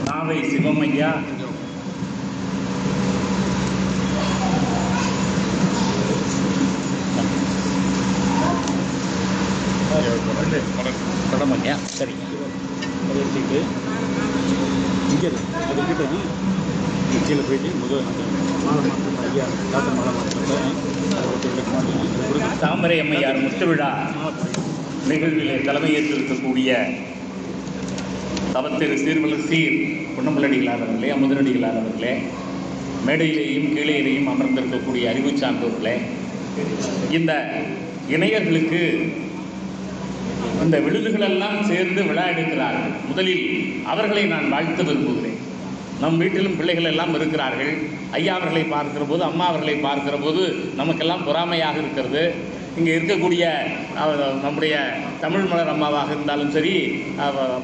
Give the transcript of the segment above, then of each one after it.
நாவை சிவமையா தொடமையா சரிங்க அதை எடுத்துக்கிட்டு இங்கே அதுக்கிட்ட கீழே போயிட்டு முதல் மாலை மாற்றம் ஐயா டாக்டர் மாலை மாற்றத்தை தாமரை அம்மையார் முத்துவிழா நிகழ்விலே தலைமையேற்றிருக்கக்கூடிய தவத்திரு சீர்வலர் சீர் பொன்னம்பலடிகளார் அவர்களே, அமுதனடிகளார் அவர்களே, மேடையிலேயும் கீழேயும் அமர்ந்திருக்கக்கூடிய அறிவு சார்ந்தவர்களே, இந்த இணையர்களுக்கு இந்த விழுதுகளெல்லாம் சேர்ந்து விழா எடுக்கிறார்கள். முதலில் அவர்களை நான் வாழ்த்து விரும்புகிறேன். நம் வீட்டிலும் பிள்ளைகள் எல்லாம் இருக்கிறார்கள். ஐயா அவர்களை பார்க்கிற போது, அம்மா அவர்களை பார்க்கிற போது நமக்கெல்லாம் பொறாமையாக இருக்கிறது. இங்கே இருக்கக்கூடிய நம்முடைய தமிழ் மலர் அம்மாவாக இருந்தாலும் சரி,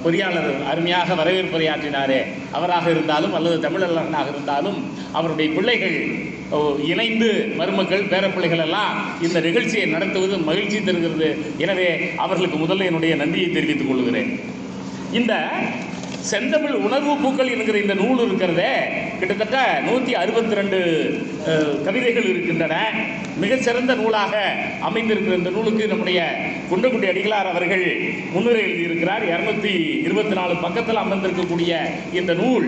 பொறியாளர் அருமையாக வரவேற்புரையாற்றினாரே அவராக இருந்தாலும் அல்லது தமிழர்களாக இருந்தாலும் அவருடைய பிள்ளைகள் இணைந்து மருமக்கள் பேரப்பிள்ளைகள் எல்லாம் இந்த நிகழ்ச்சியை நடத்துவது மகிழ்ச்சி தருகிறது. எனவே அவர்களுக்கு முதல்ல என்னுடைய நன்றியை தெரிவித்துக் கொள்கிறேன். இந்த செந்தமிழ் உணர்வு பூக்கள் என்கிற இந்த நூல் இருக்கிறதே, கிட்டத்தட்ட 162 கவிதைகள் இருக்கின்றன. மிகச்சிறந்த நூலாக அமைந்திருக்கிற இந்த நூலுக்கு நம்முடைய குன்றக்குடி அடிகளார் அவர்கள் முன்னுரை எழுதியிருக்கிறார். 224 பக்கத்தில் அமர்ந்திருக்கக்கூடிய இந்த நூல்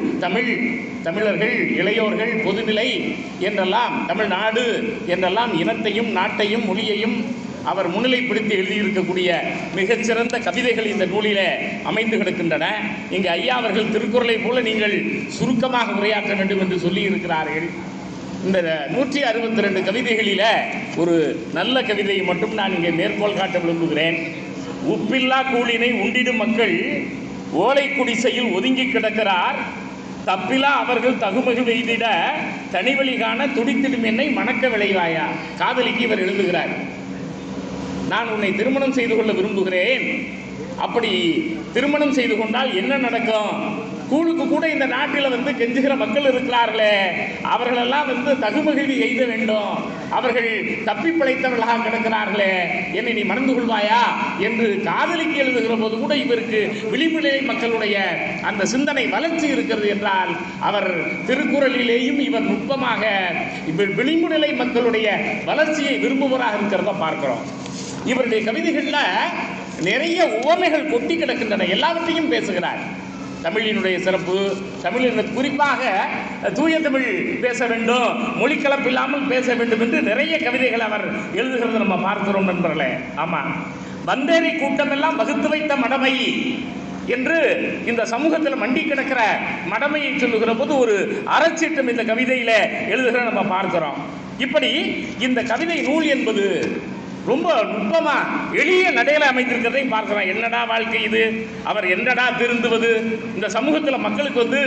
தமிழர்கள், இளையோர்கள், பொதுநிலை என்றெல்லாம், தமிழ்நாடு என்றெல்லாம் இனத்தையும் நாட்டையும் மொழியையும் அவர் முன்னிலைப்படுத்தி எழுதியிருக்கக்கூடிய மிகச்சிறந்த கவிதைகள் இந்த நூலில் அமைந்து கிடக்கின்றன. இங்கே ஐயா அவர்கள் திருக்குறளை போல நீங்கள் சுருக்கமாக உரையாற்ற வேண்டும் என்று சொல்லி இருக்கிறார்கள். இந்த 162 கவிதைகளில் ஒரு நல்ல கவிதையை மட்டும் நான் இங்கே மேற்கோள் காட்ட விரும்புகிறேன். உப்பில்லா கூலினை உண்டிடும் மக்கள் ஓலை குடிசையில் ஒதுங்கி கிடக்கிறார், தப்பிலா அவர்கள் தகுமகிழ் எய்திட தனிவழி காண துடித்திடும் என்னை மணக்க விளைவாயா. காதலிக்கு இவர் எழுதுகிறார். நான் உன்னை திருமணம் செய்து கொள்ள விரும்புகிறேன். அப்படி திருமணம் செய்து கொண்டால் என்ன நடக்கும்? கூழுக்கு கூட இந்த நாட்டில் கெஞ்சுகிற மக்கள் இருக்கிறார்களே, அவர்களெல்லாம் தகுமகிழ்வி எய்த வேண்டும். அவர்கள் தப்பி பிழைத்தவர்களாக கிடக்கிறார்களே, என்னை நீ மணந்து கொள்வாயா என்று காதலிக்கு எழுதுகிற போது கூட இவருக்கு விளிம்புநிலை மக்களுடைய அந்த சிந்தனை வளர்ச்சி இருக்கிறது என்றால், அவர் திருக்குறளிலேயும் இவர் நுட்பமாக விளிம்புநிலை மக்களுடைய வளர்ச்சியை விரும்புவராக இருக்கிறத பார்க்கிறோம். இவருடைய கவிதைகளில் நிறைய உவமைகள் கொட்டி கிடக்கின்றன. எல்லாவற்றையும் பேசுகிறார். தமிழினுடைய சிறப்பு, தமிழின் குறிப்பாக தூய தமிழ் பேச வேண்டும், மொழி கலப்பில்லாமல் பேச வேண்டும் என்று நிறைய கவிதைகள் அவர் எழுதுகிறது நம்ம பார்க்கிறோம் நண்பர்களே. ஆமாம், வந்தேரி கூட்டமெல்லாம் வகுத்து வைத்த மடமை என்று இந்த சமூகத்தில் மண்டி கிடக்கிற மடமையை சொல்லுகிற போது ஒரு அறச்சீட்டம் இந்த கவிதையில எழுதுகிற நம்ம பார்க்கிறோம். இப்படி இந்த கவிதை நூல் என்பது ரொம்ப நுட்பமா எளிய நடையில அமைந்திருக்கிறதை பார்க்கிறோம். என்னடா வாழ்க்கை இது, அவர் என்னடா திருந்துவது, இந்த சமூகத்தில் மக்களுக்கு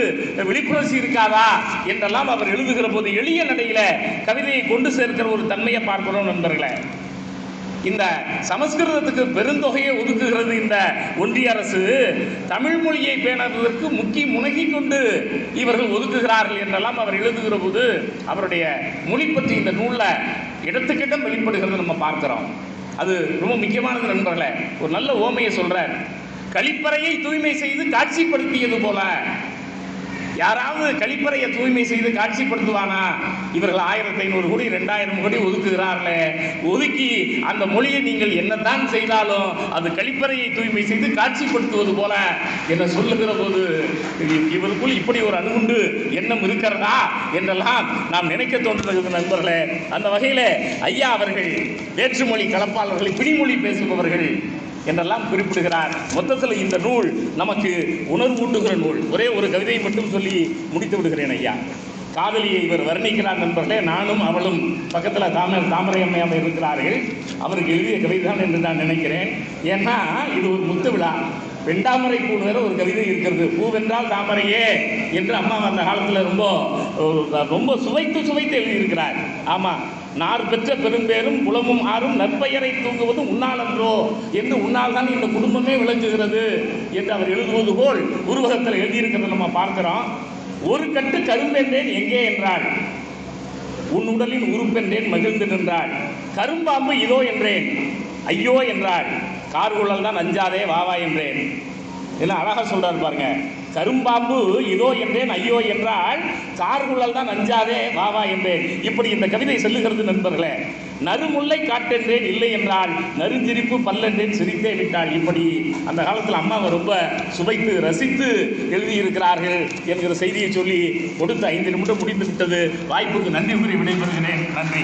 விழிப்புணர்ச்சி இருக்காதா என்றெல்லாம் அவர் எழுதுகிற போது எளிய நடையில கவிதையை கொண்டு சேர்க்கிற ஒரு தன்மையை பார்க்கிறோம் நண்பர்களே. இந்த சமஸ்கிருதத்துக்கு பெருந்தொகையை ஒதுக்குகிறது இந்த ஒன்றிய அரசு. தமிழ் மொழியை பேணுவதற்கு முனகி கொண்டு இவர்கள் ஒதுக்குகிறார்கள் என்றெல்லாம் அவர் எழுதுகிற போது அவருடைய மொழி பற்றி இந்த நூலில் இடத்துக்கிடம் வெளிப்படுகிறது நம்ம பார்க்கிறோம். அது ரொம்ப முக்கியமானது நண்பர்களே. ஒரு நல்ல ஓமையை சொல்றார். கழிப்பறையை தூய்மை செய்து காட்சிப்படுத்தியது போல. யாராவது கழிப்பறையை தூய்மை செய்து காட்சிப்படுத்துவானா? இவர்கள் 1500 கோடி 2000 கோடி ஒதுக்குகிறார்களே, ஒதுக்கி அந்த மொழியை நீங்கள் என்னத்தான் செய்தாலும் அது கழிப்பறையை தூய்மை செய்து காட்சிப்படுத்துவது போல என சொல்லுகிற போது இவருக்குள் இப்படி ஒரு அணுகுண்டு எண்ணம் இருக்கிறதா என்றெல்லாம் நாம் நினைக்க தோன்றுகிறது நண்பர்களே. அந்த வகையில் ஐயா அவர்கள் வேற்றுமொழி கலப்பாளர்களை பிடிமொழி பேசுபவர்கள் என்றெல்லாம் குறிப்பிடுகிறார். மொத்தத்தில் இந்த நூல் நமக்கு உணர்வூட்டுகிற நூல். ஒரே ஒரு கவிதையை மட்டும் சொல்லி முடித்து விடுகிறேன் ஐயா. காதலியை இவர் வர்ணிக்கிறார் நண்பர்களே. நானும் அவளும் பக்கத்தில் தாமரை அம்மையாக இருக்கிறார்கள். அவருக்கு எழுதிய கவிதைதான் என்று நான் நினைக்கிறேன். ஏன்னா இது ஒரு முத்து விழா. வெண்டாமரை பூ வேற ஒரு கவிதை இருக்கிறது. பூவென்றால் தாமரையே என்று அம்மா அந்த காலத்தில் ரொம்ப சுவைத்து எழுதியிருக்கிறார். ஆமாம், நார் பெற்ற பெரும்பேரும் குளமும் ஆறும் நற்பெயரை தூங்குவதும் உண்ணாலன்றோ என்று உன்னால் தான் இந்த குடும்பமே விளங்குகிறது என்று அவர் எழுதுவது போல் உருவகத்தில் எழுதியிருக்கிறத நம்ம பார்க்கிறோம். ஒரு கட்டு கரும்பென்றேன் எங்கே என்றாள், உன் உடலின் உறுப்பென்றேன் மகிழ்ந்து நின்றாள். கரும்பாம்பு இதோ என்றேன் ஐயோ என்றாள். கார்குழல் தான் அஞ்சாதே வாவா என்றேன். என்ன அழகா சொல்றாரு பாருங்க. கரும்பாம்பு இதோ என்றேன் ஐயோ என்றால், கார்குழல் தான் அஞ்சாதே வாவா என்றேன். இப்படி இந்த கவிதை சொல்லுகிறது நண்பர்களே. நறுமுல்லை காட்டென்றேன் இல்லை என்றால், நறுஞ்சிரிப்பு பல்லென்றேன் சிரித்தே விட்டாள். இப்படி அந்த காலத்தில் அம்மாவை ரொம்ப சுவைத்து ரசித்து எழுதியிருக்கிறார்கள் என்கிற செய்தியை சொல்லி கொடுத்த 5 நிமிடம் முடிந்து விட்டது. வாய்ப்புக்கு நன்றி கூறி விடைபெறுகிறேன். நன்றி.